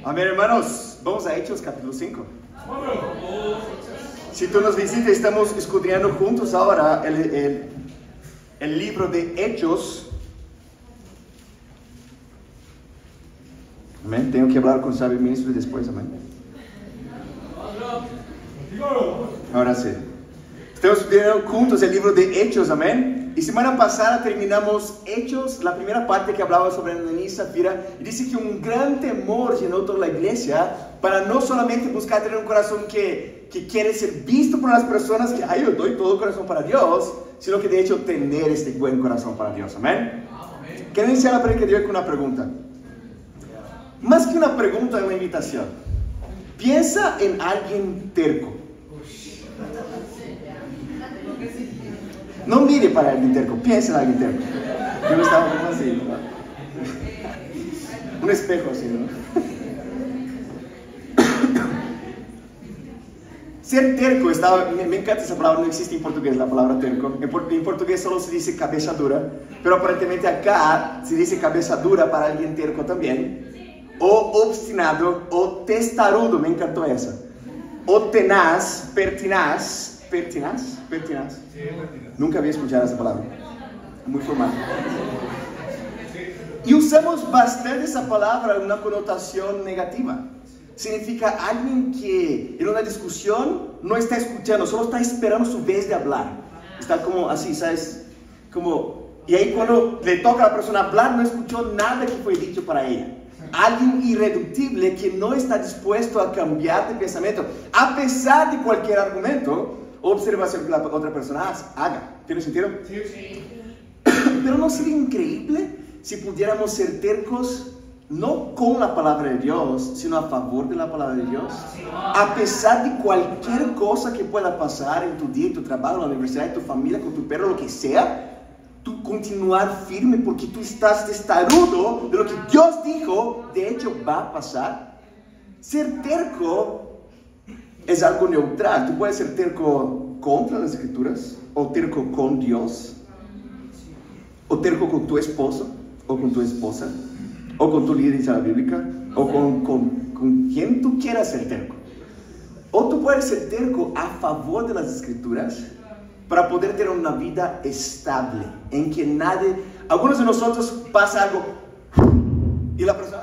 Amén, hermanos. Vamos a Hechos capítulo 5. Si tú nos visitas, estamos escudriñando juntos ahora el libro de Hechos. Amén. Tengo que hablar con Sabio Ministro después, amén. Ahora sí. Estamos estudiando juntos el libro de Hechos, amén. Y semana pasada terminamos Hechos, la primera parte que hablaba sobre Ananías y Zafira. Y dice que un gran temor llenó toda la iglesia para no solamente buscar tener un corazón que quiere ser visto por las personas, que yo doy todo el corazón para Dios, sino que de hecho tener este buen corazón para Dios, amén. Quiero iniciar la prédica de hoy con una pregunta. Más que una pregunta, es una invitación. Piensa en alguien terco. No mire para alguien terco, piensa en alguien terco. Yo no estaba como así, ¿no? Un espejo así, ¿no? Ser terco, me encanta esa palabra, no existe en portugués la palabra terco. En portugués solo se dice cabeza dura, pero aparentemente acá se dice cabeza dura para alguien terco también. O obstinado, o testarudo, me encantó esa. O tenaz, pertinaz. ¿Pertinaz? Sí, pertinaz. Nunca había escuchado esa palabra. Muy formal. Y usamos bastante esa palabra en una connotación negativa. Significa alguien que en una discusión no está escuchando, solo está esperando su vez de hablar. Está como así, ¿sabes? Y ahí cuando le toca a la persona hablar, no escuchó nada que fue dicho para ella. Alguien irreductible que no está dispuesto a cambiar de pensamiento, a pesar de cualquier argumento o observación que la otra persona haga. ¿Tiene sentido? Sí, sí. Pero ¿no sería increíble si pudiéramos ser tercos no con la palabra de Dios, sino a favor de la palabra de Dios? A pesar de cualquier cosa que pueda pasar en tu día, en tu trabajo, en la universidad, en tu familia, con tu perro, lo que sea, tú continuar firme porque tú estás testarudo de lo que Dios dijo, de hecho va a pasar. Ser terco es algo neutral. Tú puedes ser terco contra las escrituras, o terco con Dios, o terco con tu esposo, o con tu esposa, o con tu líder de la bíblica, o con quien tú quieras ser terco. O tú puedes ser terco a favor de las escrituras, para poder tener una vida estable, en que algunos de nosotros pasa algo, y la persona,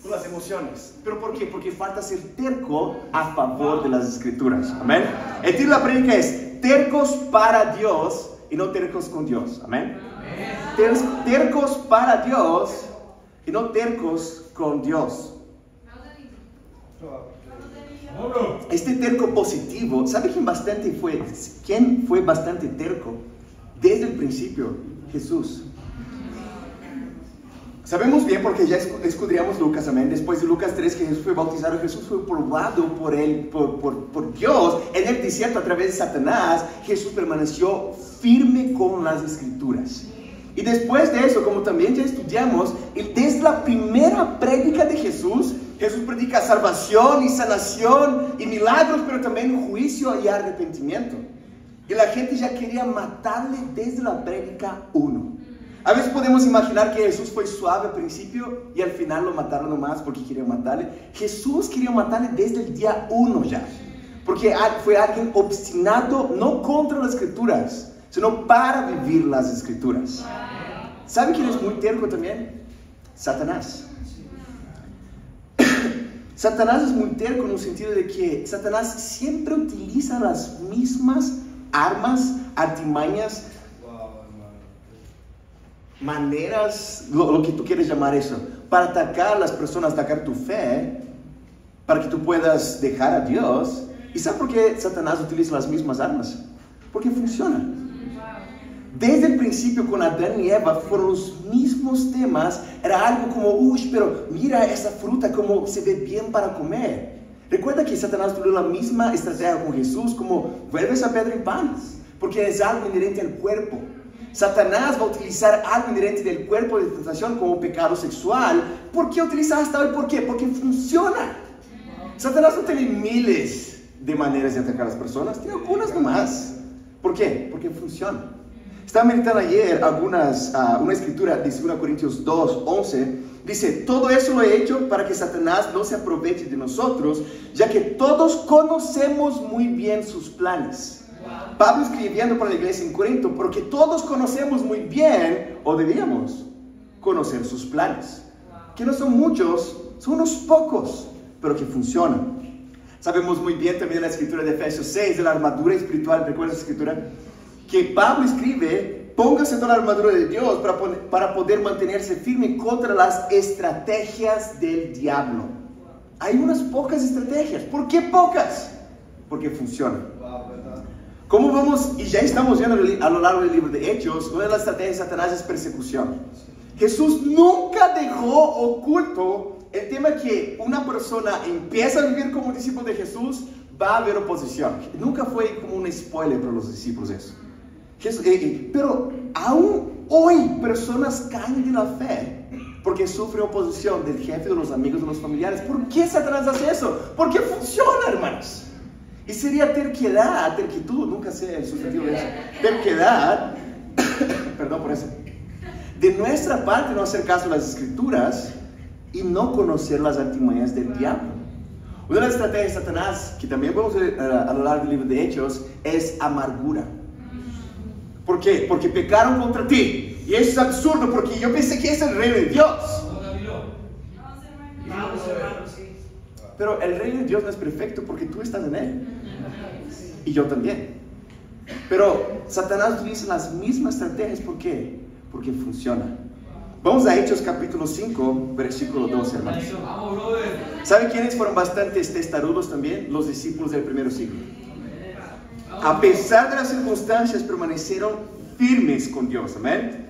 con las emociones. ¿Pero por qué? Porque falta ser terco a favor de las escrituras, amén. El título de la prédica es, tercos para Dios, y no tercos con Dios, amén. Tercos para Dios, y no tercos con Dios. Este terco positivo, ¿sabe quién fue bastante terco? Desde el principio, Jesús. Sabemos bien porque ya escudriamos Lucas, amén. Después de Lucas 3, que Jesús fue bautizado, Jesús fue probado por Dios en el desierto a través de Satanás. Jesús permaneció firme con las escrituras. Y después de eso, como también ya estudiamos, desde la primera prédica de Jesús predica salvación y sanación y milagros, pero también juicio y arrepentimiento. Y la gente ya quería matarle desde la prédica 1. A veces podemos imaginar que Jesús fue suave al principio y al final lo mataron nomás porque querían matarle. Jesús quería matarle desde el día 1 ya, porque fue alguien obstinado, no contra las escrituras, sino para vivir las escrituras. ¿Saben quién es muy terco también? Satanás. Satanás es muy terco en el sentido de que Satanás siempre utiliza las mismas armas, artimañas, maneras, lo que tú quieres llamar eso, para atacar a las personas, atacar tu fe, para que tú puedas dejar a Dios. ¿Y sabes por qué Satanás utiliza las mismas armas? Porque funciona. Desde el principio con Adán y Eva fueron los mismos temas. Era algo como, pero mira esa fruta como se ve bien para comer. Recuerda que Satanás tuvo la misma estrategia con Jesús, como vuelve esa piedra en pan, porque es algo inherente al cuerpo. Satanás va a utilizar algo inherente del cuerpo de tentación como pecado sexual. ¿Por qué utiliza hasta hoy? ¿Por qué? Porque funciona. Satanás no tiene miles de maneras de atacar a las personas, tiene algunas nomás. ¿Por qué? Porque funciona. Estaba meditando ayer una escritura de 2 Corintios 2:11 Dice, todo eso lo he hecho para que Satanás no se aproveche de nosotros, ya que todos conocemos muy bien sus planes. Pablo escribiendo para la iglesia en Corinto, porque todos conocemos muy bien, o debíamos conocer sus planes. Que no son muchos, son unos pocos, pero que funcionan. Sabemos muy bien también la escritura de Efesios 6, de la armadura espiritual. ¿Recuerdas la escritura? Que Pablo escribe, póngase toda la armadura de Dios para poder mantenerse firme contra las estrategias del diablo. Hay unas pocas estrategias. ¿Por qué pocas? Porque funcionan. ¿Cómo vamos? Y ya estamos viendo a lo largo del libro de Hechos, una de las estrategias de Satanás es persecución. Jesús nunca dejó oculto el tema que una persona empieza a vivir como discípulo de Jesús, va a haber oposición. Nunca fue como un spoiler para los discípulos eso. Pero aún hoy personas caen de la fe porque sufren oposición del jefe, de los amigos, de los familiares. ¿Por qué Satanás hace eso? Porque funciona, hermanos. Y sería terquitud, nunca sé el sustantivo de eso. Terquedad, perdón por eso. De nuestra parte no hacer caso a las escrituras y no conocer las artimañas del diablo. Una de las estrategias de Satanás, que también vamos a ver a lo largo del libro de Hechos, es amargura. ¿Por qué? Porque pecaron contra ti. Y eso es absurdo, porque yo pensé que es el reino de Dios. Pero el reino de Dios no es perfecto porque tú estás en él. Y yo también. Pero Satanás utiliza las mismas estrategias. ¿Por qué? Porque funciona. Vamos a Hechos capítulo 5, versículo 12, hermanos. ¿Saben quiénes fueron bastantes testarudos también? Los discípulos del primer siglo. A pesar de las circunstancias, permanecieron firmes con Dios. Amén.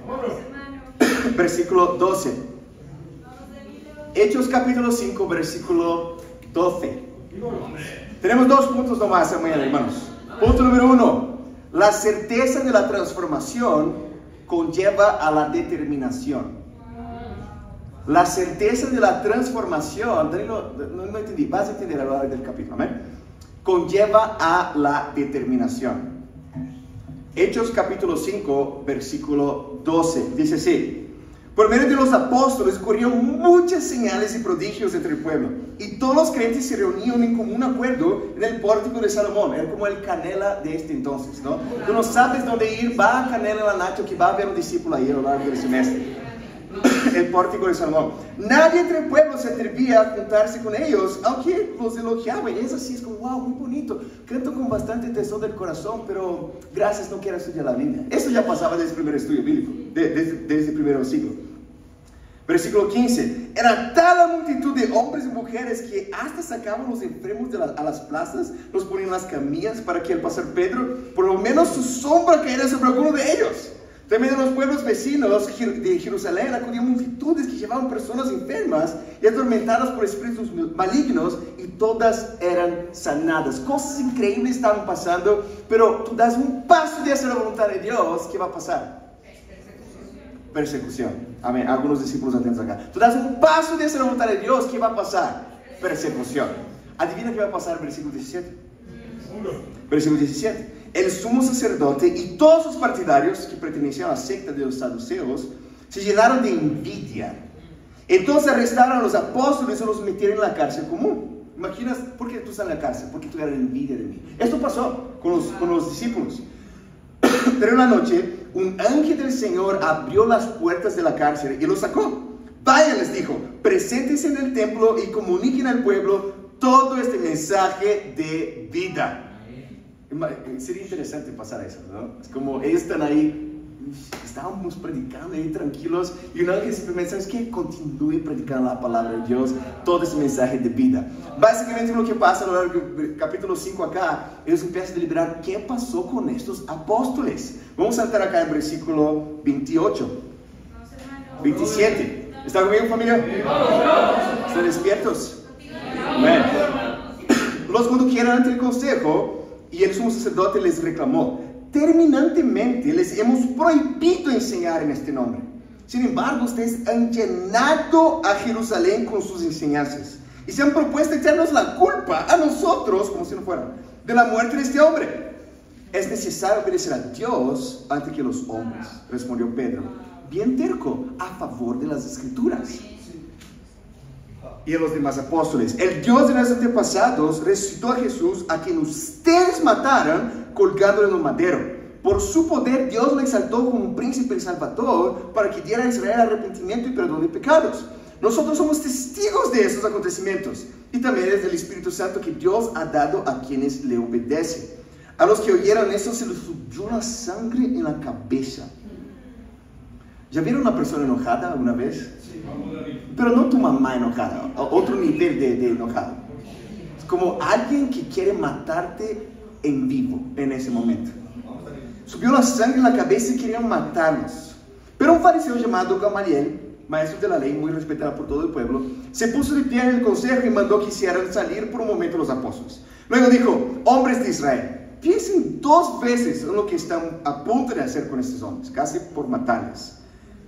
Versículo 12. Hechos capítulo 5, versículo 12. Tenemos dos puntos nomás, hermanos. Punto número 1. La certeza de la transformación conlleva a la determinación. La certeza de la transformación, Danilo, no entendí, vas a entender a lo largo del capítulo, amén. Conlleva a la determinación. Hechos capítulo 5, versículo 12, dice así: por medio de los apóstoles ocurrieron muchas señales y prodigios entre el pueblo, y todos los creyentes se reunían en común acuerdo en el pórtico de Salomón. Era como el Canela de este entonces, ¿no? Tú no sabes dónde ir, va a Canela en la Nacho, que va a haber un discípulo ahí a lo largo del semestre. El pórtico de Salomón. Nadie entre el pueblo se atrevía a juntarse con ellos, aunque los elogiaba. Y es así, es como, wow, muy bonito. Canto con bastante tesón del corazón, pero gracias, no quiero estudiar la Biblia. Eso ya pasaba desde el primer estudio bíblico, desde el primer siglo. Versículo 15. Era tal la multitud de hombres y mujeres que hasta sacaban los enfermos a las plazas, los ponían en las camillas para que al pasar Pedro, por lo menos su sombra cayera sobre alguno de ellos. También de los pueblos vecinos de Jerusalén acudían multitudes que llevaban personas enfermas y atormentadas por espíritus malignos, y todas eran sanadas. Cosas increíbles estaban pasando, pero tú das un paso de hacer la voluntad de Dios, ¿qué va a pasar? Persecución. Amén. Algunos discípulos atentos acá. Tú das un paso de hacer la voluntad de Dios, ¿qué va a pasar? Persecución. Adivina qué va a pasar, versículo 17. Versículo 17. El sumo sacerdote y todos sus partidarios, que pertenecían a la secta de los saduceos, se llenaron de envidia. Entonces arrestaron a los apóstoles y los metieron en la cárcel común. ¿Imaginas por qué tú estás en la cárcel? Porque tú eras envidia de mí. Esto pasó con los discípulos. Pero en la noche, un ángel del Señor abrió las puertas de la cárcel y los sacó. Vayan, les dijo, preséntense en el templo y comuniquen al pueblo todo este mensaje de vida. Sería interesante pasar eso, ¿no? Es como ellos están ahí, estábamos predicando ahí tranquilos, y un ángel simplemente, ¿sabes qué? Continúe predicando la palabra de Dios, todo ese mensaje de vida. Básicamente lo que pasa a lo largo del capítulo 5 acá, ellos empiezan a deliberar qué pasó con estos apóstoles. Vamos a saltar acá en versículo 28, 27. ¿Está conmigo, familia? ¿Están despiertos? Bueno, los condujeron ante el consejo, y el sumo sacerdote les reclamó: terminantemente les hemos prohibido enseñar en este nombre. Sin embargo, ustedes han llenado a Jerusalén con sus enseñanzas y se han propuesto echarnos la culpa a nosotros, como si no fuera, de la muerte de este hombre. Es necesario obedecer a Dios antes que los hombres, respondió Pedro, bien terco, a favor de las escrituras. y a los demás apóstoles: el Dios de nuestros antepasados resucitó a Jesús, a quien ustedes mataron colgándolo en un madero. Por su poder Dios lo exaltó como un príncipe y salvador para que diera a Israel arrepentimiento y perdón de pecados. Nosotros somos testigos de estos acontecimientos y también es del Espíritu Santo que Dios ha dado a quienes le obedecen. A los que oyeron eso se les subió la sangre en la cabeza. ¿Ya vieron una persona enojada alguna vez? Sí. Pero no tu mamá enojada, otro nivel de enojado. Es como alguien que quiere matarte en vivo en ese momento. Subió la sangre en la cabeza y querían matarlos. Pero un fariseo llamado Gamaliel, maestro de la ley, muy respetado por todo el pueblo, se puso de pie en el consejo y mandó que hicieran salir por un momento los apóstoles. Luego dijo: hombres de Israel, piensen 2 veces en lo que están a punto de hacer con estos hombres, casi por matarles.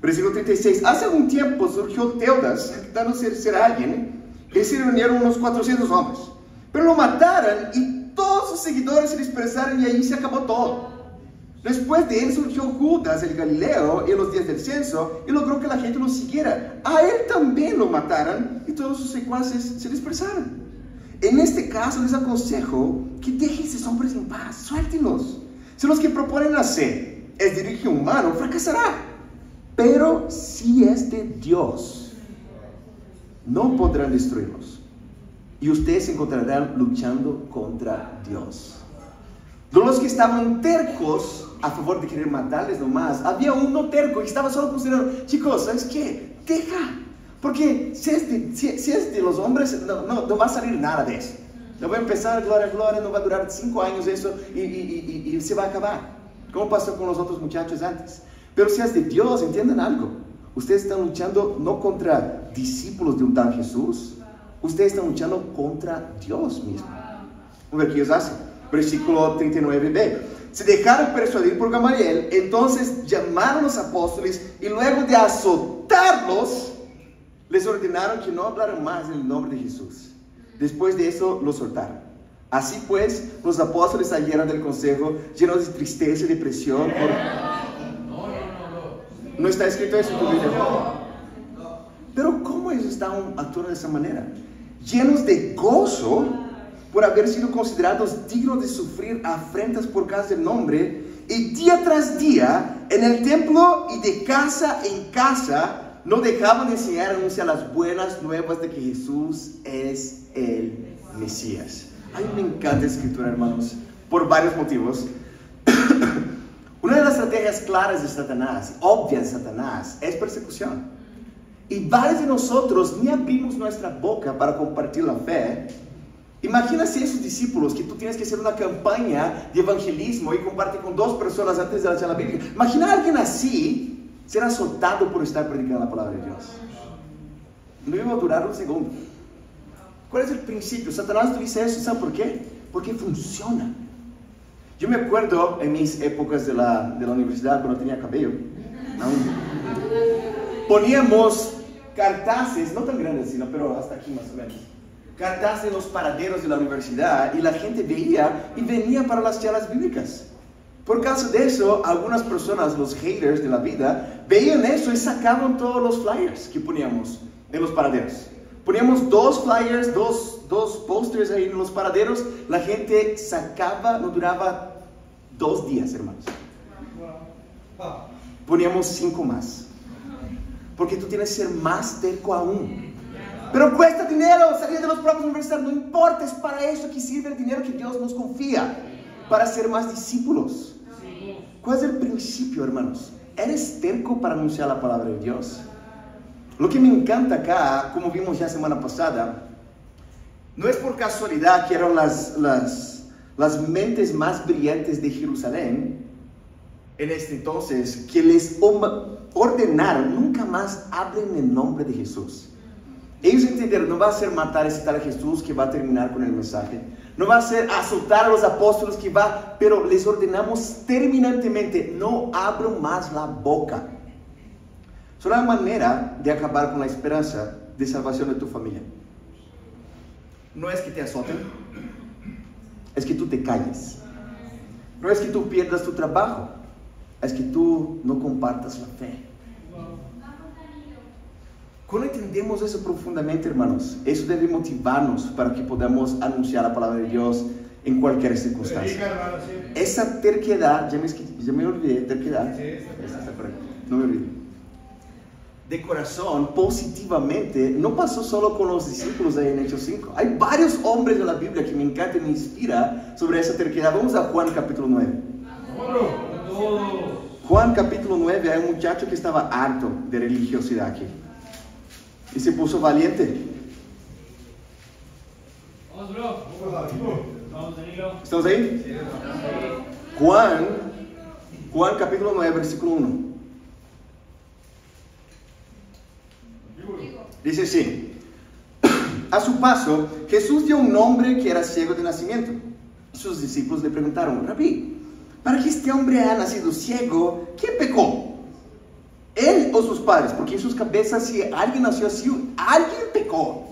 Versículo 36. Hace algún tiempo surgió Teudas, intentando ser alguien, y se reunieron unos 400 hombres. Pero lo mataron y todos sus seguidores se dispersaron y ahí se acabó todo. Después de él surgió Judas el Galileo en los días del censo y logró que la gente lo siguiera. A él también lo mataron y todos sus secuaces se dispersaron. En este caso les aconsejo que dejen a esos hombres en paz, suéltenlos. Si los que proponen hacer es de origen humano, fracasará. Pero si es de Dios, no podrán destruirlos. Y ustedes se encontrarán luchando contra Dios. De los que estaban tercos a favor de querer matarles nomás, había uno terco y estaba solo considerando: chicos, ¿sabes qué? Deja. Porque si es de los hombres, no va a salir nada de eso. No va a empezar, gloria, no va a durar 5 años eso y se va a acabar. Como pasó con los otros muchachos antes. Pero si es de Dios, entiendan algo. Ustedes están luchando no contra discípulos de un tal Jesús. Ustedes están luchando contra Dios mismo. A ver qué ellos hacen. Versículo 39b. Se dejaron persuadir por Gamaliel, entonces llamaron a los apóstoles y luego de azotarlos, les ordenaron que no hablaran más en el nombre de Jesús. Después de eso, los soltaron. Así pues, los apóstoles salieron del consejo llenos de tristeza y depresión. ¿No está escrito eso en tu Biblia? Pero ¿cómo ellos estaban actuando de esa manera? Llenos de gozo por haber sido considerados dignos de sufrir afrentas por causa del nombre, y día tras día, en el templo y de casa en casa, no dejaban de enseñar y anunciar las buenas nuevas de que Jesús es el Mesías. A mí me encanta la escritura, hermanos, por varios motivos. Una de las estrategias claras de Satanás, obvias de Satanás, es persecución. Y varios de nosotros ni abrimos nuestra boca para compartir la fe. Imagina si esos discípulos, que tú tienes que hacer una campaña de evangelismo y comparte con 2 personas antes de la Biblia. Imagina a alguien así ser azotado por estar predicando la palabra de Dios. No iba a durar un segundo. ¿Cuál es el principio? Satanás utiliza eso, ¿sabe por qué? Porque funciona. Yo me acuerdo en mis épocas de la universidad, cuando tenía cabello, poníamos cartaces, no tan grandes, sino pero hasta aquí más o menos. Cartaces en los paraderos de la universidad y la gente veía y venía para las charlas bíblicas. Por causa de eso, algunas personas, los haters de la vida, veían eso y sacaban todos los flyers que poníamos en los paraderos. Poníamos 2 flyers, dos posters ahí en los paraderos. La gente sacaba, no duraba 2 días, hermanos. Poníamos 5 más. Porque tú tienes que ser más terco aún. Pero cuesta dinero salir de los propios universitarios. No importa, es para eso que sirve el dinero que Dios nos confía. Para ser más discípulos. ¿Cuál es el principio, hermanos? ¿Eres terco para anunciar la palabra de Dios? Lo que me encanta acá, como vimos ya semana pasada, no es por casualidad que eran las mentes más brillantes de Jerusalén en este entonces, que les ordenaron: nunca más hablen en nombre de Jesús. Ellos entendieron: no va a ser matar a ese tal Jesús que va a terminar con el mensaje, no va a ser azotar a los apóstoles que va, pero les ordenamos terminantemente: no abran más la boca. Es una manera de acabar con la esperanza de salvación de tu familia. No es que te azoten, es que tú te calles. No es que tú pierdas tu trabajo, es que tú no compartas la fe. Cuando entendemos eso profundamente, hermanos, eso debe motivarnos para que podamos anunciar la palabra de Dios en cualquier circunstancia. Esa terquedad, ya me olvidé, terquedad, esa está correcta, no me olvidé. De corazón, positivamente, no pasó solo con los discípulos ahí en Hechos 5. Hay varios hombres de la Biblia que me encantan y me inspiran sobre esa terquedad. Vamos a Juan capítulo 9. Juan capítulo 9, hay un muchacho que estaba harto de religiosidad aquí. Y se puso valiente. ¿Estamos ahí? Juan capítulo 9, versículo 1. Dice así: a su paso, Jesús dio un hombre que era ciego de nacimiento. Sus discípulos le preguntaron: Rabí, para que este hombre haya nacido ciego, ¿quién pecó? ¿Él o sus padres? Porque en sus cabezas, si alguien nació así, alguien pecó.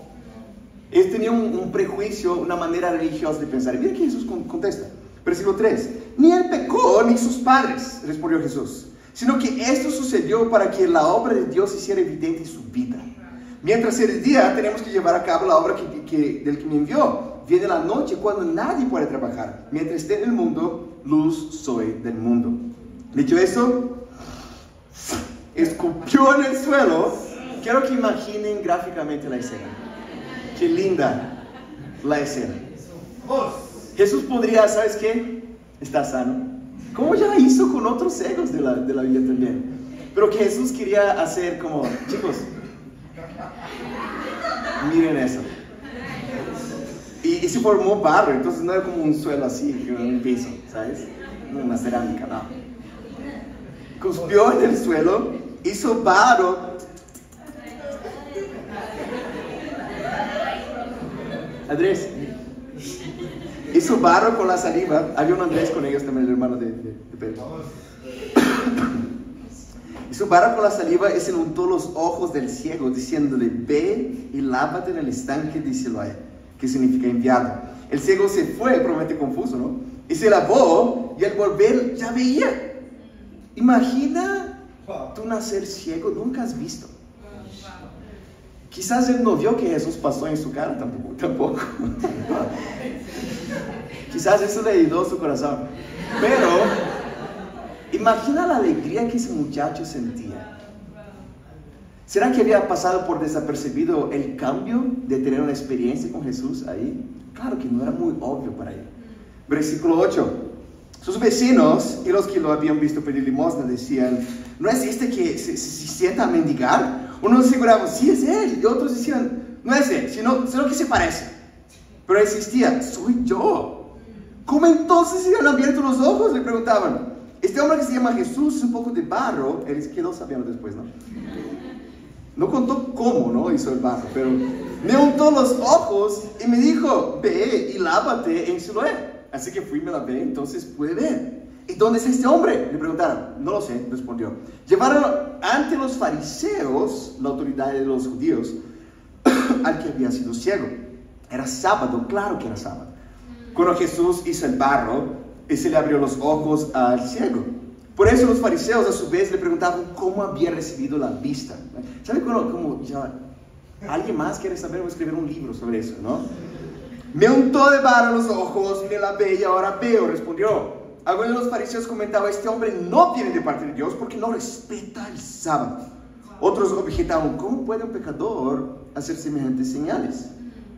Ellos tenían un prejuicio, una manera religiosa de pensar. Y mira que Jesús contesta. Versículo 3. Ni él pecó, ni sus padres, respondió Jesús, sino que esto sucedió para que la obra de Dios se hiciera evidente en su vida. Mientras era el día, tenemos que llevar a cabo la obra del que me envió. Viene la noche cuando nadie puede trabajar. Mientras esté en el mundo, luz soy del mundo. Dicho esto, escupió en el suelo. Quiero que imaginen gráficamente la escena. Qué linda la escena. Jesús podría, ¿sabes qué? Está sano. Como ya hizo con otros ciegos de la Biblia también. Pero que Jesús quería hacer como, chicos, miren eso. Y se formó barro, entonces no era como un suelo así, un piso, ¿sabes? Una cerámica, no. Cuspió en el suelo, hizo barro. Andrés, hizo barro con la saliva. Había un Andrés con ellos también, el hermano de Pedro. Hizo barro con la saliva y se le untó los ojos del ciego, diciéndole: ve y lávate en el estanque de Siloé, que significa enviado. El ciego se fue, probablemente confuso, ¿no? Y se lavó, y al volver ya veía. Imagina tú nacer ciego, nunca has visto. Quizás él no vio que Jesús pasó en su cara, tampoco. Quizás eso le ayudó a su corazón. Pero imagina la alegría que ese muchacho sentía. ¿Será que había pasado por desapercibido el cambio de tener una experiencia con Jesús ahí? Claro que no era muy obvio para él. Versículo 8. Sus vecinos y los que lo habían visto pedir limosna decían: ¿no es este que se sienta a mendigar? Unos aseguraban: sí, es él. Y otros decían: no es él, sino que se parece. Pero él insistía: soy yo. ¿Cómo entonces se han abierto los ojos? Le preguntaban. Este hombre que se llama Jesús es un poco de barro. Él quedó sabiendo después, ¿no? No contó cómo, ¿no? Hizo el barro, pero me untó los ojos y me dijo: ve y lávate en Siloé. Así que fui y me lavé, entonces pude ver. ¿Y dónde es este hombre? Le preguntaron. No lo sé, respondió. Llevaron ante los fariseos, la autoridad de los judíos, al que había sido ciego. Era sábado, claro que era sábado. Cuando Jesús hizo el barro, y se le abrió los ojos al ciego. Por eso los fariseos a su vez le preguntaban cómo había recibido la vista. ¿Sabe cómo ya alguien más quiere saber? Voy a escribir un libro sobre eso, ¿no? Me untó de barro los ojos, me lavé y ahora veo, respondió. Algunos de los fariseos comentaban: este hombre no viene de parte de Dios porque no respeta el sábado. Otros objetaban: ¿cómo puede un pecador hacer semejantes señales?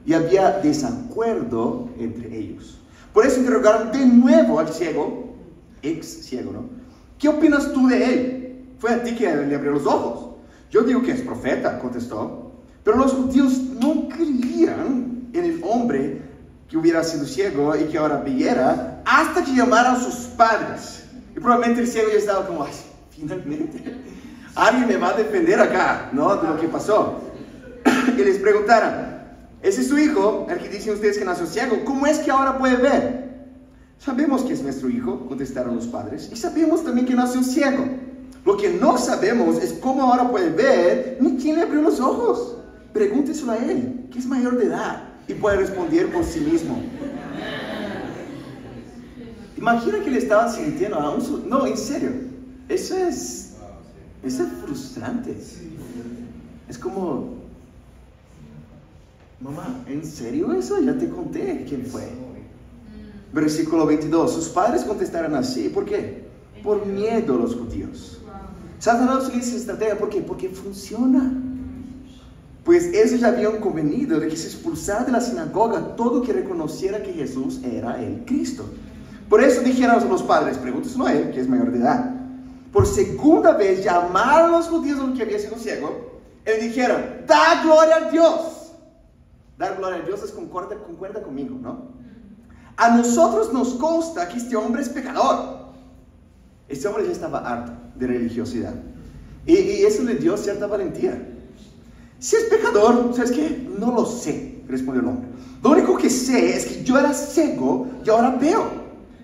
Y había desacuerdo entre ellos. Por eso interrogaron de nuevo al ciego, ex ciego, ¿no? ¿Qué opinas tú de él? Fue a ti que le abrió los ojos. Yo digo que es profeta, contestó. Pero los judíos no creían en el hombre que hubiera sido ciego y que ahora viera, hasta que llamaron a sus padres. Y probablemente el ciego ya estaba como: ay, finalmente alguien me va a defender acá, ¿no? De lo que pasó. Y les preguntaron: ¿ese es su hijo, el que dicen ustedes que nació ciego? ¿Cómo es que ahora puede ver? Sabemos que es nuestro hijo, contestaron los padres, y sabemos también que nació ciego. Lo que no sabemos es cómo ahora puede ver, ni quién le abrió los ojos. Pregúnteselo a él, que es mayor de edad y puede responder por sí mismo. Imagina que le estaba sintiendo a un... No, en serio, eso es frustrante. Es como, mamá, ¿en serio eso? Ya te conté quién fue. Versículo 22, sus padres contestaron así, ¿por qué? Por miedo a los judíos. Satanás utiliza esa estrategia, ¿por qué? Porque funciona. Pues ellos ya habían convenido de que se expulsara de la sinagoga todo que reconociera que Jesús era el Cristo. Por eso dijeron a los padres, pregúnteselo a él, que es mayor de edad. Por segunda vez llamaron a los judíos a los que había sido ciego, y dijeron, da gloria a Dios. Dar gloria a Dios es concuerda conmigo, ¿no? A nosotros nos consta que este hombre es pecador. Este hombre ya estaba harto de religiosidad. Y eso le dio cierta valentía. Si es pecador, ¿sabes qué? No lo sé, respondió el hombre. Lo único que sé es que yo era ciego y ahora veo.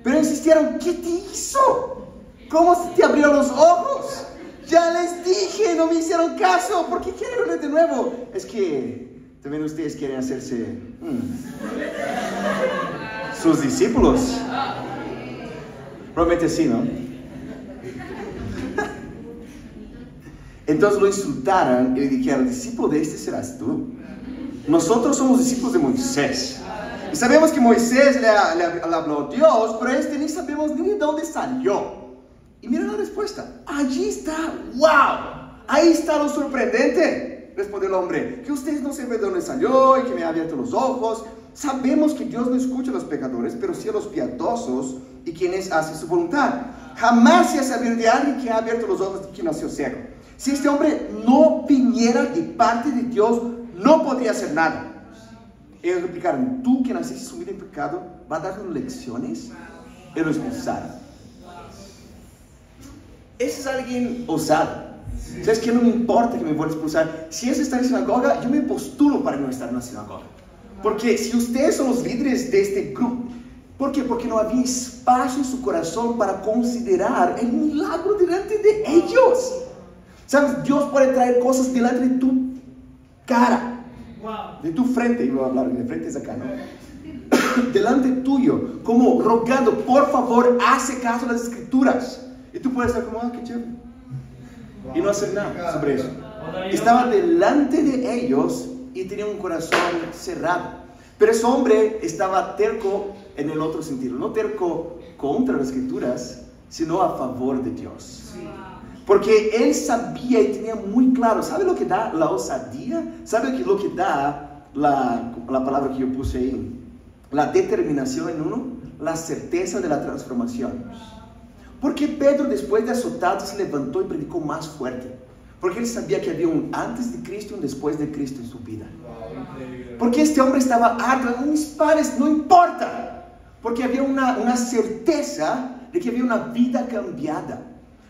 Pero insistieron, ¿qué te hizo? ¿Cómo se te abrieron los ojos? Ya les dije, no me hicieron caso. ¿Por qué quieren verle de nuevo? Es que también ustedes quieren hacerse sus discípulos. Probablemente sí, ¿no? Entonces lo insultaron y le dijeron, discípulo de este serás tú. Nosotros somos discípulos de Moisés. Y sabemos que Moisés le habló a Dios, pero este ni sabemos ni de dónde salió. Y mira la respuesta. Allí está, wow. Ahí está lo sorprendente, respondió el hombre. Que ustedes no saben de dónde salió y que me ha abierto los ojos. Sabemos que Dios no escucha a los pecadores, pero sí a los piadosos y quienes hacen su voluntad. Jamás se ha sabido de alguien que ha abierto los ojos de quien nació ciego. Si este hombre no viniera de parte de Dios, no podría hacer nada. Ellos replicaron, tú que naciste sumido en pecado, ¿vas a darnos lecciones? Y lo expulsaron. Ese es alguien osado. ¿Sabes qué? No me importa que me vuelva a expulsar. Si es estar en sinagoga, yo me postulo para no estar en la sinagoga. Porque si ustedes son los líderes de este grupo, ¿por qué? Porque no había espacio en su corazón para considerar el milagro delante de ellos. ¿Sabes? Dios puede traer cosas delante de tu cara, de tu frente. Yo voy a hablar de frente es acá, ¿no? Delante tuyo, como rogando, por favor, hace caso a las escrituras. Y tú puedes estar como, ah, qué chévere. Y no hacer nada sobre eso. Estaba delante de ellos y tenía un corazón cerrado. Pero ese hombre estaba terco en el otro sentido. No terco contra las escrituras, sino a favor de Dios. Porque él sabía y tenía muy claro. ¿Sabe lo que da la osadía? ¿Sabe lo que da la palabra que yo puse ahí? La determinación en uno. La certeza de la transformación. Porque Pedro, después de azotado, se levantó y predicó más fuerte. Porque él sabía que había un antes de Cristo y un después de Cristo en su vida. Porque este hombre estaba harto. Mis padres, no importa. Porque había una certeza de que había una vida cambiada.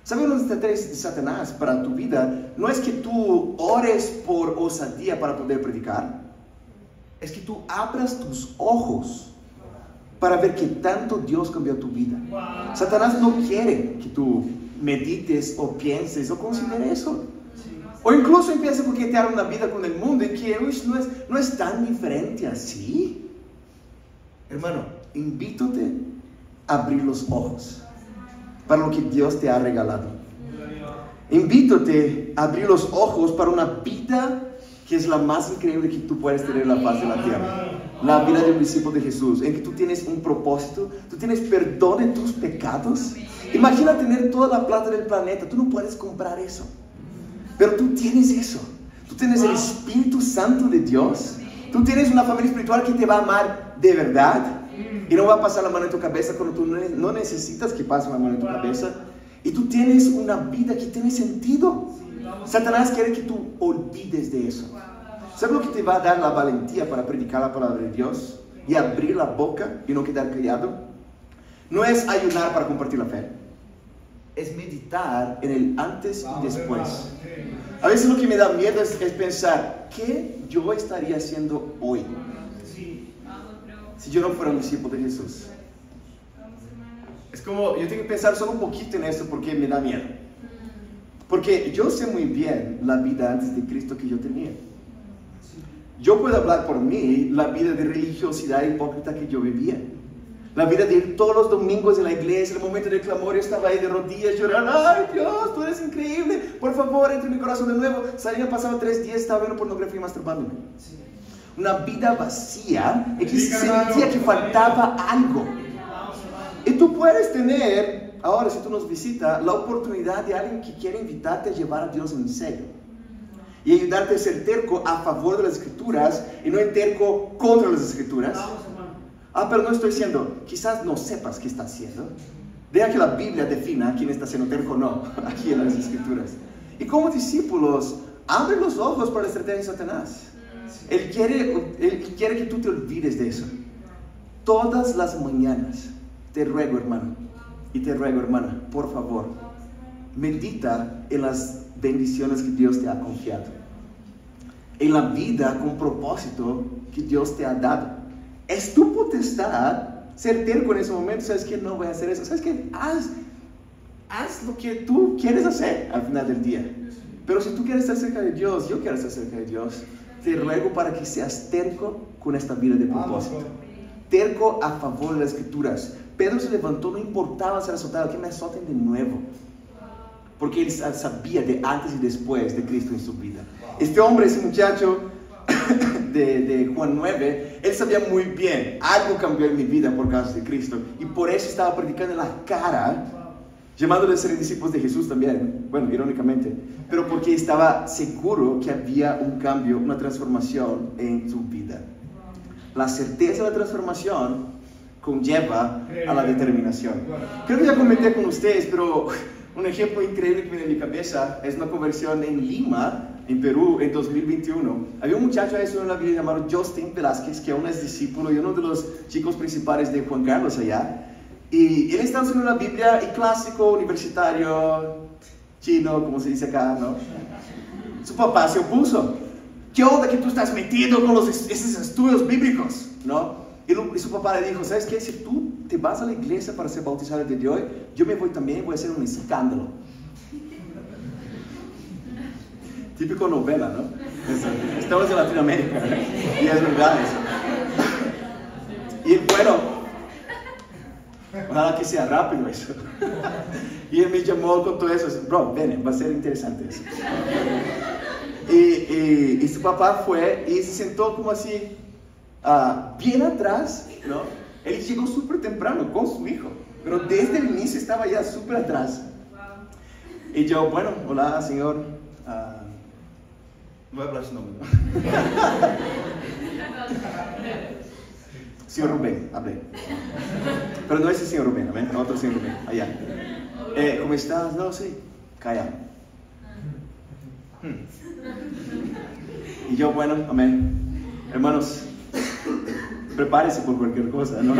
¿Sabes los estrategias de Satanás para tu vida? No es que tú ores por osadía para poder predicar. Es que tú abras tus ojos para ver qué tanto Dios cambió tu vida. Satanás no quiere que tú medites o pienses o consideres eso. O incluso empieza a coquetear una vida con el mundo y que no es tan diferente así. Hermano, invítate a abrir los ojos para lo que Dios te ha regalado. Invítate a abrir los ojos para una vida que es la más increíble que tú puedes tener en la faz de la tierra. La vida de un discípulo de Jesús, en que tú tienes un propósito, tú tienes perdón de tus pecados. Imagina tener toda la plata del planeta, tú no puedes comprar eso. Pero tú tienes eso. Tú tienes el Espíritu Santo de Dios. Tú tienes una familia espiritual que te va a amar de verdad. Y no va a pasar la mano en tu cabeza cuando tú no necesitas que pase la mano en tu cabeza. Y tú tienes una vida que tiene sentido. Satanás quiere que tú olvides de eso. ¿Sabes lo que te va a dar la valentía para predicar la palabra de Dios? Y abrir la boca y no quedar callado. No es ayunar para compartir la fe. Es meditar en el antes y después. A veces lo que me da miedo es pensar, ¿qué yo estaría haciendo hoy? Si yo no fuera un discípulo de Jesús. Es como, yo tengo que pensar solo un poquito en eso porque me da miedo. Porque yo sé muy bien la vida antes de Cristo que yo tenía. Yo puedo hablar por mí la vida de religiosidad hipócrita que yo vivía. La vida de ir todos los domingos en la iglesia, el momento del clamor, yo estaba ahí de rodillas llorando. ¡Ay, Dios, tú eres increíble! Por favor, entra en mi corazón de nuevo. Salía, pasaba 3 días, estaba viendo pornografía y masturbándome. Una vida vacía, y que sentía que faltaba algo. Y tú puedes tener, ahora si tú nos visitas, la oportunidad de alguien que quiere invitarte a llevar a Dios en serio. Y ayudarte a ser terco a favor de las Escrituras y no en terco contra las Escrituras. Pero no estoy diciendo, quizás no sepas qué estás haciendo. Deja que la Biblia defina quién está siendo terco o no, aquí en las Escrituras. Y como discípulos, abre los ojos para la estrategia de Satanás. Él quiere que tú te olvides de eso. Todas las mañanas, te ruego, hermano, y te ruego, hermana, por favor, medita en las bendiciones que Dios te ha confiado, en la vida con propósito que Dios te ha dado. Es tu potestad ser terco en ese momento. ¿Sabes qué? No voy a hacer eso. ¿Sabes qué? Haz lo que tú quieres hacer al final del día. Pero si tú quieres estar cerca de Dios, yo quiero estar cerca de Dios, te ruego para que seas terco con esta vida de propósito. Terco a favor de las Escrituras. Pedro se levantó, no importaba ser azotado, que me azoten de nuevo. Porque él sabía de antes y después de Cristo en su vida. Este hombre, ese muchacho de Juan 9, él sabía muy bien, algo cambió en mi vida por causa de Cristo. Y por eso estaba predicando en la cara, llamándoles a ser discípulos de Jesús también. Bueno, irónicamente. Pero porque estaba seguro que había un cambio, una transformación en su vida. La certeza de la transformación conlleva a la determinación. Creo que ya comenté con ustedes, pero un ejemplo increíble que viene en mi cabeza es una conversión en Lima, en Perú, en 2021. Había un muchacho ahí en la Biblia llamado Justin Velázquez, que aún es discípulo y uno de los chicos principales de Juan Carlos allá. Y él está estudiando la Biblia y clásico, universitario, chino, como se dice acá, ¿no? Su papá se opuso. ¿Qué onda que tú estás metido con esos estudios bíblicos? ¿No? Y su papá le dijo, ¿sabes qué? Si tú te vas a la iglesia para ser bautizado el día de hoy, yo me voy también y voy a hacer un escándalo. Típico novela, ¿no? Estamos en Latinoamérica, ¿eh? Y es verdad eso. Y bueno, ojalá que sea rápido eso. Y él me llamó con todo eso. Bro, ven, va a ser interesante eso. Y su papá fue y se sentó como así, bien atrás, ¿no? Él llegó súper temprano con su hijo, pero desde el inicio estaba ya súper atrás. Y yo, bueno, hola señor, voy a hablar su nombre, ¿no? Señor Rubén, hablé. Pero no es el señor Rubén, ¿ven? Otro señor Rubén, allá. ¿Cómo estás? No, sí, calla. Y yo, bueno, amén. Hermanos, prepárese por cualquier cosa, ¿no?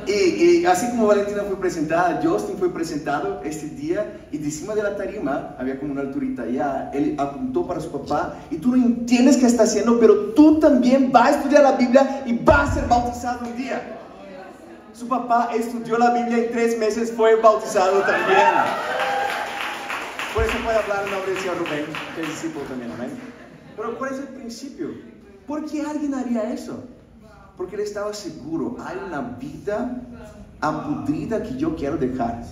Y así como Valentina fue presentada, Justin fue presentado este día, y encima de la tarima había como una alturita allá. Él apuntó para su papá, y tú no entiendes qué está haciendo, pero tú también vas a estudiar la Biblia y vas a ser bautizado un día. Su papá estudió la Biblia y en 3 meses fue bautizado también. Por eso puede hablar en nombre del señor Rubén, que es discípulo también, amén. Pero ¿cuál es el principio? ¿Por qué alguien haría eso? Porque él estaba seguro, hay una vida apodrida que yo quiero dejar.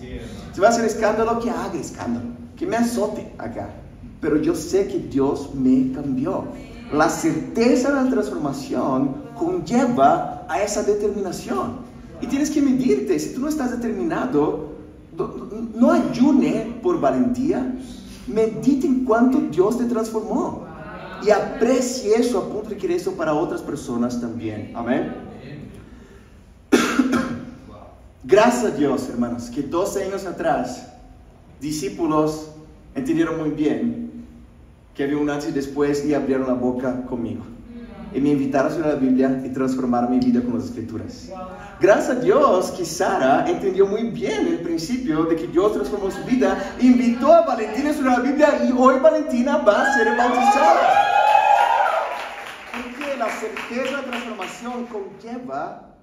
Si va a hacer escándalo, que haga escándalo, que me azote acá. Pero yo sé que Dios me cambió. La certeza de la transformación conlleva a esa determinación. Y tienes que medirte. Si tú no estás determinado, no ayune por valentía. Medite en cuánto Dios te transformó. Y aprecie eso, a punto de querer eso para otras personas también. Amén. Gracias a Dios, hermanos, que 12 años atrás, discípulos entendieron muy bien que había un antes y después y abrieron la boca conmigo. Y me invitaron a estudiar la Biblia y transformaron mi vida con las Escrituras. Gracias a Dios que Sara entendió muy bien el principio de que Dios transformó su vida, invitó a Valentina a estudiar la Biblia y hoy Valentina va a ser bautizada. Porque la certeza de la transformación conlleva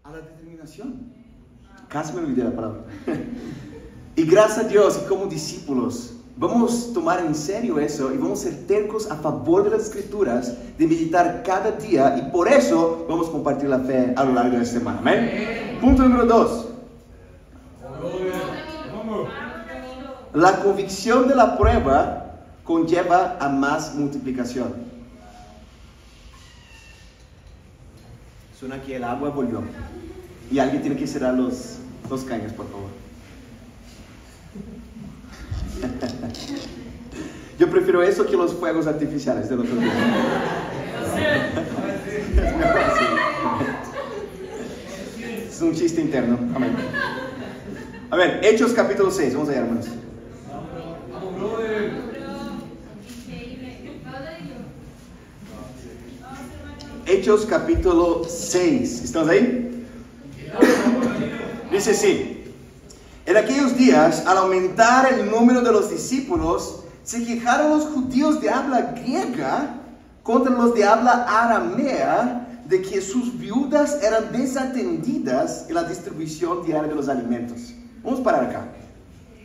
a la determinación. Casi me olvidé la palabra. Y gracias a Dios, y como discípulos, vamos a tomar en serio eso y vamos a ser tercos a favor de las Escrituras, de meditar cada día, y por eso vamos a compartir la fe a lo largo de la semana. Amén. Punto número 2. La convicción de la prueba conlleva a más multiplicación. Suena que el agua volvió. Y alguien tiene que cerrar los caños, por favor. Yo prefiero eso que los fuegos artificiales del otro día. Es mejor así. Es un chiste interno. Amén. A ver, Hechos capítulo 6. Vamos allá, hermanos. Hechos capítulo 6. ¿Estamos ahí? Dice así: en aquellos días, al aumentar el número de los discípulos, se quejaron los judíos de habla griega contra los de habla aramea de que sus viudas eran desatendidas en la distribución diaria de los alimentos. Vamos a parar acá.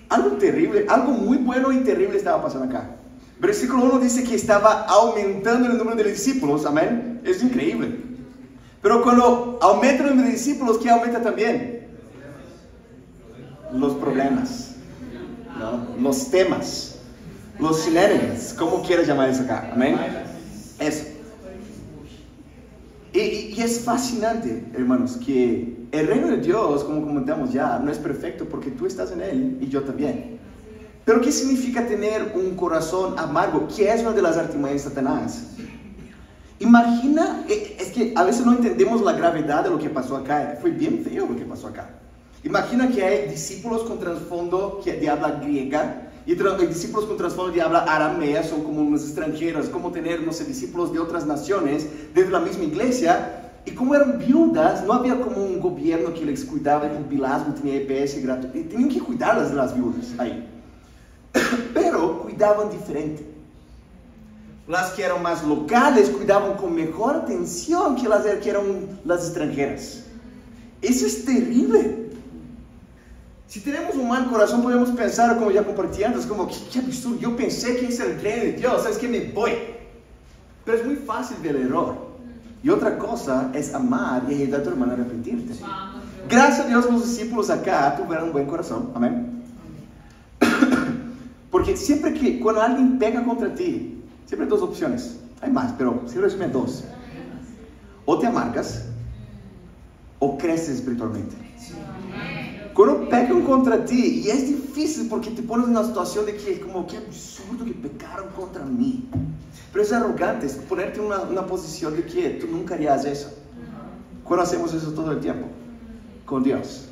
Algo terrible, algo muy bueno y terrible estaba pasando acá. Versículo 1 dice que estaba aumentando el número de discípulos. Amén. Es increíble. Pero cuando aumenta el número de discípulos, ¿qué aumenta también? Los problemas, ¿no? Los temas, los shenanigans, como quieras llamar eso acá. Amén. Eso. Y es fascinante, hermanos, que el reino de Dios, como comentamos ya, no es perfecto porque tú estás en él y yo también. Pero ¿qué significa tener un corazón amargo? ¿Qué es una de las artimañas de Satanás? Imagina, es que a veces no entendemos la gravedad de lo que pasó acá. Fue bien feo lo que pasó acá. Imagina que hay discípulos con trasfondo de habla griega y discípulos con trasfondo de habla aramea, son como unos extranjeros. Como tener, no sé, discípulos de otras naciones dentro de la misma iglesia. Y como eran viudas, no había como un gobierno que les cuidaba de jubilazgo, tenía EPS gratuito. Tenían que cuidarlas de las viudas ahí. Pero cuidaban diferente. Las que eran más locales cuidaban con mejor atención que las que eran las extranjeras. Eso es terrible. Si tenemos un mal corazón podemos pensar, como ya compartí antes, como qué absurdo, yo pensé que ese era el reino de Dios, ¿sabes qué? Me voy. Pero es muy fácil ver el error. Y otra cosa es amar y ayudar a tu hermano a arrepentirte. Gracias a Dios los discípulos acá tuvieron un buen corazón. Amén. Porque siempre que, cuando alguien pega contra ti, siempre hay dos opciones. Hay más, pero si resumen dos. O te amargas, o creces espiritualmente. Cuando pecan contra ti, y es difícil porque te pones en una situación de que, como, qué absurdo que pecaron contra mí. Pero es arrogante, es ponerte en una posición de que tú nunca harías eso. Cuando hacemos eso todo el tiempo, con Dios.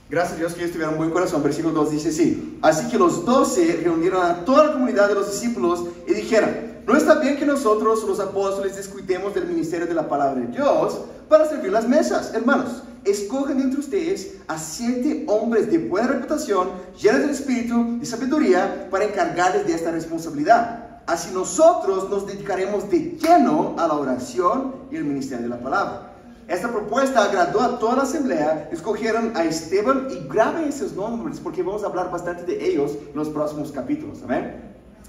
Gracias a Dios que ellos tuvieron un buen corazón. Versículo 2 dice así: así que los 12 reunieron a toda la comunidad de los discípulos y dijeron: no está bien que nosotros, los apóstoles, descuidemos del ministerio de la palabra de Dios para servir las mesas. Hermanos, escogen entre ustedes a 7 hombres de buena reputación, llenos del espíritu y sabiduría, para encargarles de esta responsabilidad. Así nosotros nos dedicaremos de lleno a la oración y el ministerio de la palabra. Esta propuesta agradó a toda la asamblea. Escogieron a Esteban, y graben esos nombres porque vamos a hablar bastante de ellos en los próximos capítulos. Amén.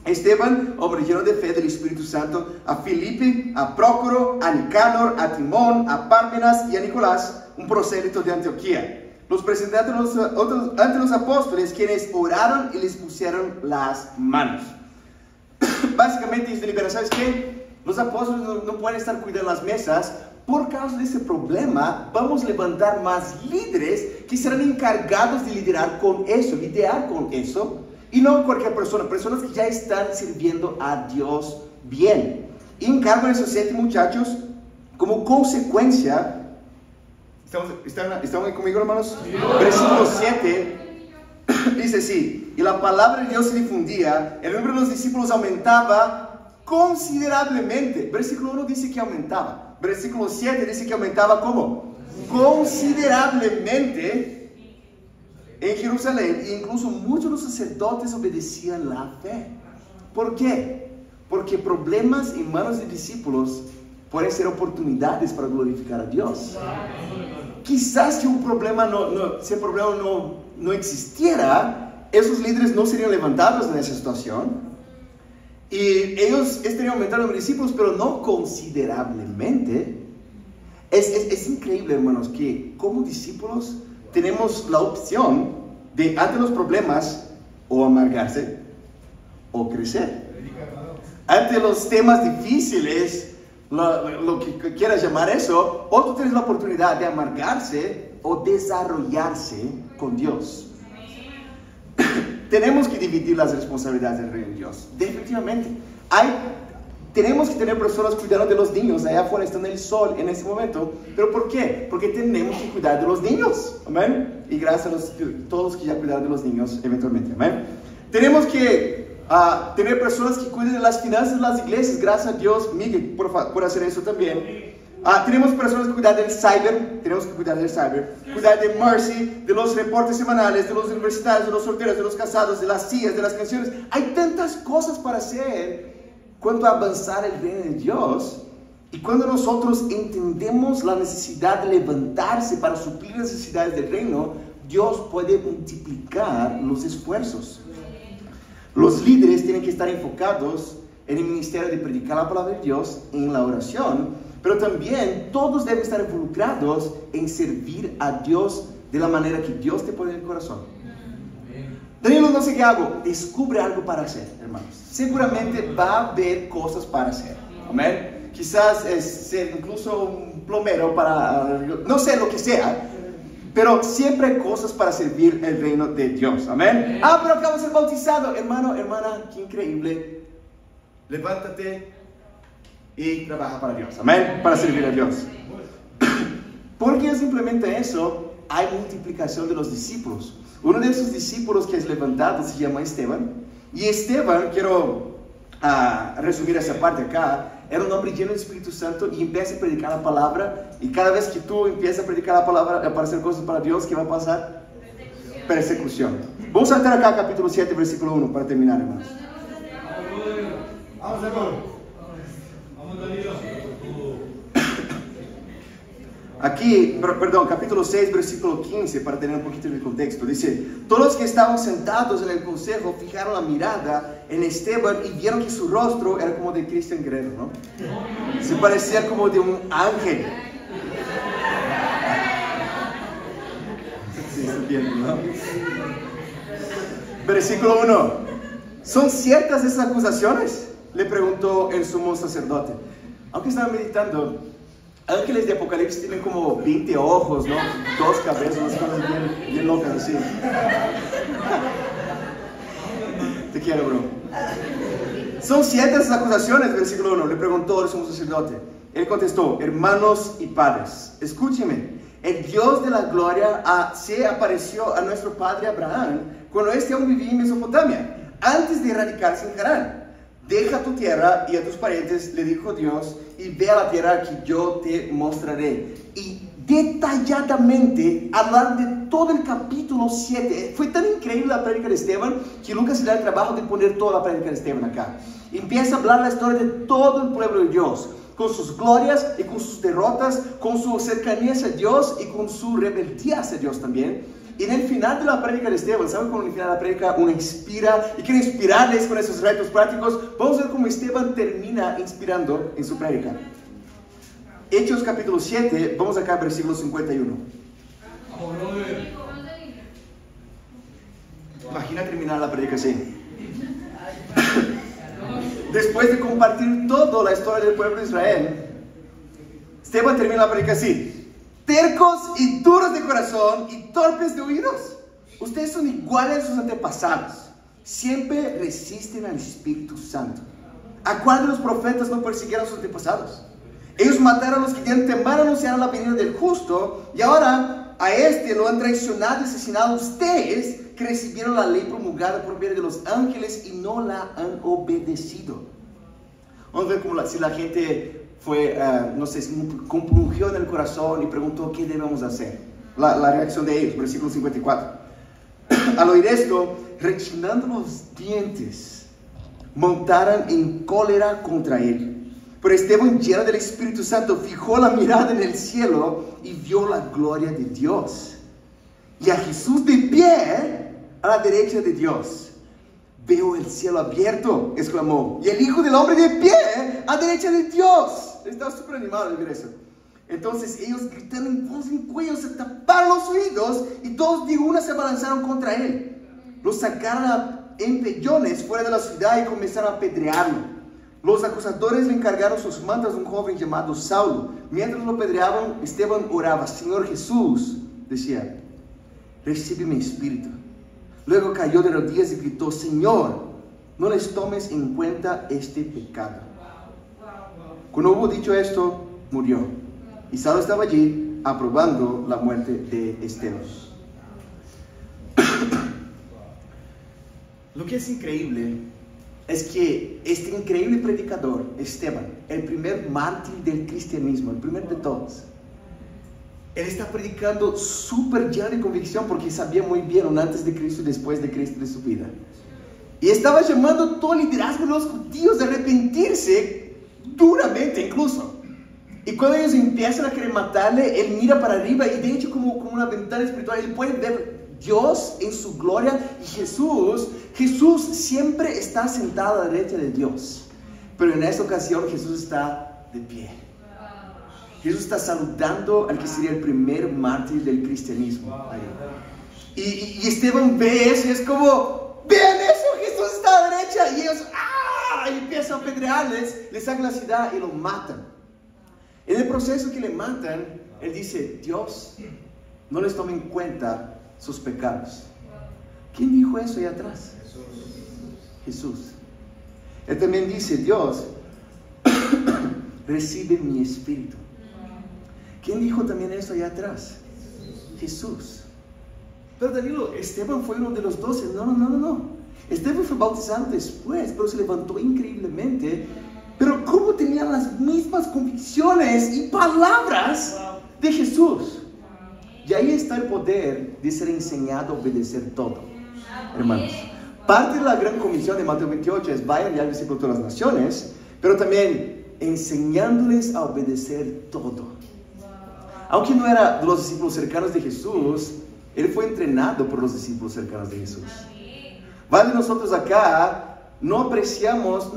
Esteban, hombre lleno de fe del Espíritu Santo, a Filipe, a Prócoro, a Nicanor, a Timón, a Pármenas y a Nicolás, un prosélito de Antioquía. Los presentó ante los apóstoles, quienes oraron y les pusieron las manos. Básicamente dice, ¿sabes qué? Los apóstoles no pueden estar cuidando las mesas. Por causa de ese problema, vamos a levantar más líderes que serán encargados de lidiar con eso, y no cualquier persona, personas que ya están sirviendo a Dios bien. Y encargan a esos 7 muchachos como consecuencia. ¿Están conmigo, hermanos? Sí. Versículo 7 dice así: y la palabra de Dios se difundía, el número de los discípulos aumentaba considerablemente. Versículo 1 dice que aumentaba. Versículo 7 dice que aumentaba ¿cómo? Considerablemente en Jerusalén. E incluso muchos de los sacerdotes obedecían la fe. ¿Por qué? Porque problemas en manos de discípulos pueden ser oportunidades para glorificar a Dios. Quizás si un problema si el problema no existiera, esos líderes no serían levantados en esa situación. Y ellos estarían aumentando los discípulos, pero no considerablemente. Es increíble, hermanos, que como discípulos tenemos la opción de, ante los problemas, o amargarse o crecer. Ante los temas difíciles, lo que quieras llamar eso, o tú tienes la oportunidad de amargarse o desarrollarse con Dios. Tenemos que dividir las responsabilidades del reino de Dios, definitivamente. Tenemos que tener personas cuidando de los niños, allá afuera está en el sol en ese momento. ¿Pero por qué? Porque tenemos que cuidar de los niños, amén. Y gracias a todos los que ya cuidaron de los niños eventualmente, amén. Tenemos que tener personas que cuiden de las finanzas de las iglesias, gracias a Dios, Miguel, por hacer eso también. Tenemos personas que cuidar del cyber, cuidar de Mercy, de los reportes semanales, de los universitarios, de los solteros, de los casados, de las sillas, de las canciones. Hay tantas cosas para hacer cuando avanzar el reino de Dios. Y cuando nosotros entendemos la necesidad de levantarse para suplir las necesidades del reino, Dios puede multiplicar los esfuerzos. Los líderes tienen que estar enfocados en el ministerio de predicar la palabra de Dios, en la oración, pero también todos deben estar involucrados en servir a Dios de la manera que Dios te pone en el corazón. Danilo, no sé qué hago. Descubre algo para hacer, hermanos. Seguramente va a haber cosas para hacer. Amén. Quizás es ser incluso un plomero para, no sé, lo que sea. Pero siempre hay cosas para servir el reino de Dios. Amén. Pero acabo de ser bautizado. Hermano, hermana, qué increíble. Levántate y trabaja para Dios. Amén. Para servir a Dios. Porque simplemente eso, hay multiplicación de los discípulos. Uno de esos discípulos que es levantado se llama Esteban. Y Esteban, quiero resumir esa parte acá, era un hombre lleno del Espíritu Santo y empieza a predicar la palabra. Y cada vez que tú empiezas a predicar la palabra, para hacer cosas para Dios, ¿qué va a pasar? Persecución. Vamos a saltar acá capítulo 7, versículo 1, para terminar, hermanos. Vamos, hermano. Vamos, Danilo. Aquí, perdón, capítulo 6, versículo 15, para tener un poquito de contexto. Dice, todos los que estaban sentados en el consejo fijaron la mirada en Esteban y vieron que su rostro era como de Cristian Guerrero, ¿no? Se parecía como de un ángel. Sí, está bien, ¿no? Versículo 1. ¿Son ciertas esas acusaciones? Le preguntó el sumo sacerdote. Aunque estaba meditando, ángeles de Apocalipsis tienen como 20 ojos, ¿no? 2 cabezas, unas cosas bien locas así. Te quiero, bro. ¿Son ciertas esas acusaciones? Versículo 1. Le preguntó el sumo sacerdote. Él contestó, hermanos y padres, escúcheme. El Dios de la gloria se apareció a nuestro padre Abraham cuando éste aún vivía en Mesopotamia, antes de radicarse en Canaán. Deja tu tierra y a tus parientes, le dijo Dios, y ve a la tierra que yo te mostraré. Y detalladamente hablar de todo el capítulo 7. Fue tan increíble la prédica de Esteban que Lucas se da el trabajo de poner toda la prédica de Esteban acá. Empieza a hablar la historia de todo el pueblo de Dios, con sus glorias y con sus derrotas, con su cercanía hacia Dios y con su rebeldía hacia Dios también. Y en el final de la prédica de Esteban, ¿saben cómo en el final de la prédica uno inspira? Y quiero inspirarles con esos retos prácticos. Vamos a ver cómo Esteban termina inspirando en su prédica. Hechos capítulo 7, vamos acá al versículo 51. Imagina terminar la prédica así. Después de compartir toda la historia del pueblo de Israel, Esteban termina la prédica así. Tercos y duros de corazón y torpes de oídos. Ustedes son iguales a sus antepasados. Siempre resisten al Espíritu Santo. ¿A cuál de los profetas no persiguieron a sus antepasados? Ellos mataron a los que dieron temor a anunciar la venida del justo. Y ahora a este lo han traicionado y asesinado ustedes, que recibieron la ley promulgada por medio de los ángeles y no la han obedecido. Vamos a ver cómo si la gente fue, no sé, compungió en el corazón y preguntó qué debemos hacer. La reacción de ellos, versículo 54. Al oír esto, rechinando los dientes, montaron en cólera contra él. Pero Esteban, lleno del Espíritu Santo, fijó la mirada en el cielo y vio la gloria de Dios. Y a Jesús de pie a la derecha de Dios. Veo el cielo abierto, exclamó, y el Hijo del Hombre de pie a la derecha de Dios. Estaba súper animado de ver eso. Entonces ellos gritaron en voz en cuello, se taparon los oídos y todos de una se abalanzaron contra él. Lo sacaron a empellones fuera de la ciudad y comenzaron a apedrearlo. Los acusadores le encargaron sus mantas a un joven llamado Saulo. Mientras lo apedreaban, Esteban oraba: Señor Jesús, decía, recibe mi espíritu. Luego cayó de rodillas y gritó: Señor, no les tomes en cuenta este pecado. Cuando hubo dicho esto, murió. Y Saulo estaba allí aprobando la muerte de Esteban. Lo que es increíble es que este increíble predicador, Esteban, el primer mártir del cristianismo, el primer de todos, él está predicando súper lleno de convicción porque sabía muy bien un antes de Cristo y después de Cristo de su vida. Y estaba llamando todo el liderazgo de los judíos a arrepentirse duramente incluso. Y cuando ellos empiezan a querer matarle, él mira para arriba y de hecho como una ventana espiritual, él puede ver Dios en su gloria y Jesús siempre está sentado a la derecha de Dios. Pero en esta ocasión Jesús está de pie. Jesús está saludando al que sería el primer mártir del cristianismo. Y Esteban ve eso y es como, vean eso, Jesús está a la derecha. Y ellos, y empiezan a apedrearles, le sacan la ciudad y lo matan. En el proceso que le matan, él dice: Dios no les toma en cuenta sus pecados. ¿Quién dijo eso allá atrás? Jesús. Él también dice: Dios recibe mi espíritu. ¿Quién dijo también eso allá atrás? Jesús. Pero Danilo, Esteban fue uno de los 12. No. Esteban fue bautizado después, pero se levantó increíblemente. Pero ¿cómo tenían las mismas convicciones y palabras de Jesús? Y ahí está el poder de ser enseñado a obedecer todo, hermanos. Parte de la gran comisión de Mateo 28 es: vayan y al discípulo de todas las naciones, pero también enseñándoles a obedecer todo. Aunque no era de los discípulos cercanos de Jesús, él fue entrenado por los discípulos cercanos de Jesús. Varios de nosotros acá no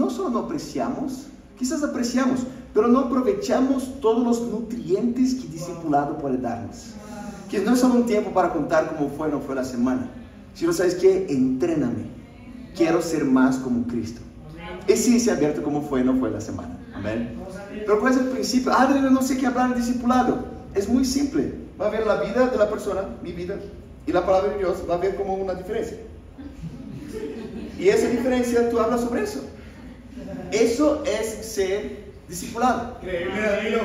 solo no apreciamos, quizás apreciamos, pero no aprovechamos todos los nutrientes que el discipulado puede darnos. Que no es solo un tiempo para contar cómo fue o no fue la semana, sino, ¿sabes qué? Entréname. Quiero ser más como Cristo. Y sí, se ha abierto cómo fue o no fue la semana. Amén. Pero ¿cuál es el principio? No sé qué hablar en discipulado. Es muy simple. Va a ver la vida de la persona, mi vida, y la palabra de Dios va a ver como una diferencia. Y esa diferencia, tú hablas sobre eso. Eso es ser discipulado.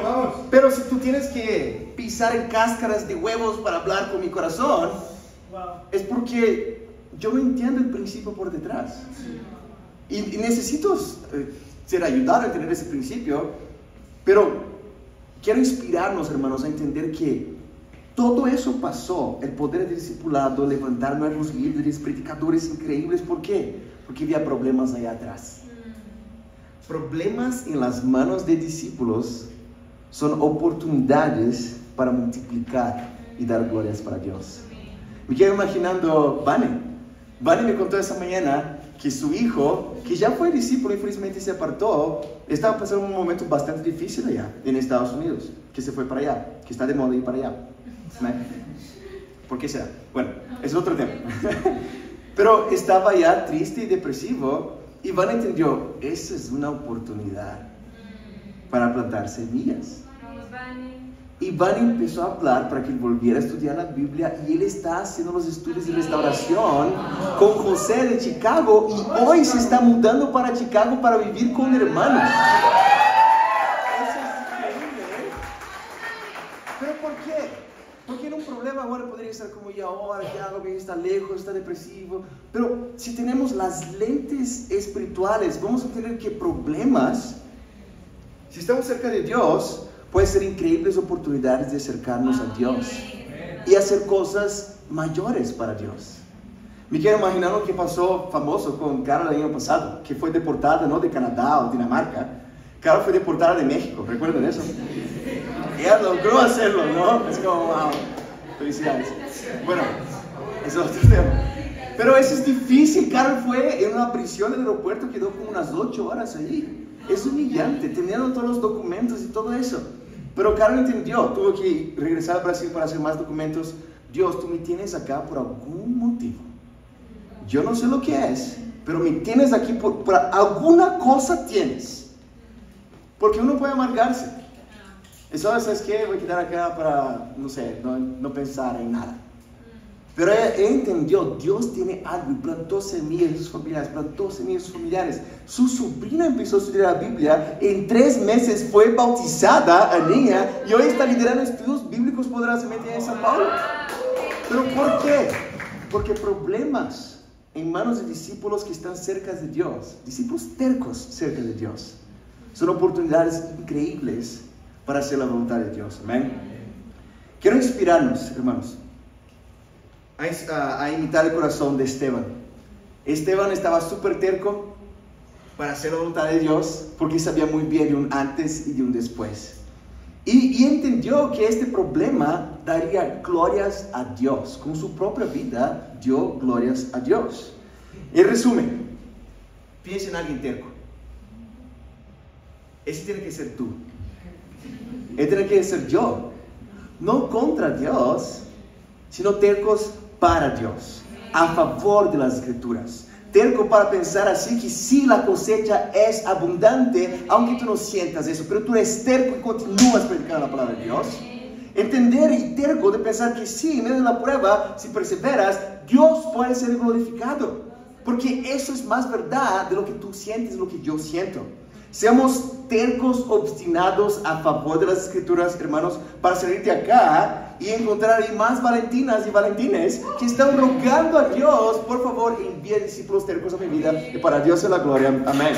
Vamos. Pero si tú tienes que pisar en cáscaras de huevos para hablar con mi corazón, es porque yo no entiendo el principio por detrás. Y necesito ser ayudado a entender ese principio, pero quiero inspirarnos, hermanos, a entender que todo eso pasó, el poder del discipulado, levantar nuevos líderes, predicadores increíbles. ¿Por qué? Porque había problemas allá atrás. Problemas en las manos de discípulos son oportunidades para multiplicar y dar glorias para Dios. Me quedo imaginando Vane me contó esa mañana que su hijo, que ya fue discípulo, infelizmente se apartó, estaba pasando un momento bastante difícil allá en Estados Unidos, que se fue para allá, que está de moda ir para allá. ¿Por qué será? Bueno, es otro tema. Pero estaba ya triste y depresivo, y Vane entendió: esa es una oportunidad para plantar semillas. Y Vane empezó a hablar para que él volviera a estudiar la Biblia, y él está haciendo los estudios de restauración con José de Chicago, y hoy se está mudando para Chicago para vivir con hermanos. Eso es increíble, ¿eh? ¿Pero por qué? Porque en un problema ahora podría ser como: y ahora que hago, que está lejos, está depresivo. Pero si tenemos las lentes espirituales, vamos a entender que problemas, si estamos cerca de Dios, pueden ser increíbles oportunidades de acercarnos a Dios y hacer cosas mayores para Dios. Me quiero imaginar lo que pasó famoso con Carol el año pasado, que fue deportada, ¿no?, de Canadá o Dinamarca. Carol fue deportada de México, ¿recuerdan eso? Ella logró hacerlo, ¿no? Es como, wow, felicidades. Bueno, es otro tema. Pero eso es difícil. Carol fue en una prisión del aeropuerto, quedó como unas 8 horas allí. Es humillante, teniendo todos los documentos y todo eso. Pero Carol entendió, tuvo que regresar a Brasil para hacer más documentos. Dios, tú me tienes acá por algún motivo. Yo no sé lo que es, pero me tienes aquí por alguna cosa tienes. Porque uno puede amargarse. Eso, ¿sabes qué? Voy a quedar acá para, no sé, no pensar en nada. Pero ella entendió, Dios tiene algo y plantó semillas en sus familiares, Su sobrina empezó a estudiar la Biblia, en 3 meses fue bautizada a niña y hoy está liderando estudios bíblicos poderosamente en San Paulo. ¿Pero por qué? Porque problemas en manos de discípulos que están cerca de Dios, discípulos tercos cerca de Dios, son oportunidades increíbles para hacer la voluntad de Dios. Amén. Quiero inspirarnos, hermanos, a imitar el corazón de Esteban. Esteban estaba súper terco para hacer la voluntad de Dios porque sabía muy bien de un antes y de un después. Y entendió que este problema daría glorias a Dios. Con su propia vida dio glorias a Dios. En resumen, piensa en alguien terco. Ese tiene que ser tú. Ese tiene que ser yo. No contra Dios, sino tercos para Dios, a favor de las Escrituras. Terco para pensar así que sí, la cosecha es abundante, aunque tú no sientas eso, pero tú eres terco y continúas predicando la palabra de Dios. Entender y terco de pensar que sí, en medio de la prueba, si perseveras, Dios puede ser glorificado, porque eso es más verdad de lo que tú sientes, de lo que yo siento. Seamos tercos, obstinados a favor de las Escrituras, hermanos, para salir de acá y encontrar ahí más Valentinas y Valentines que están rogando a Dios, por favor, envíe discípulos tercos a mi vida y para Dios sea la gloria. Amén.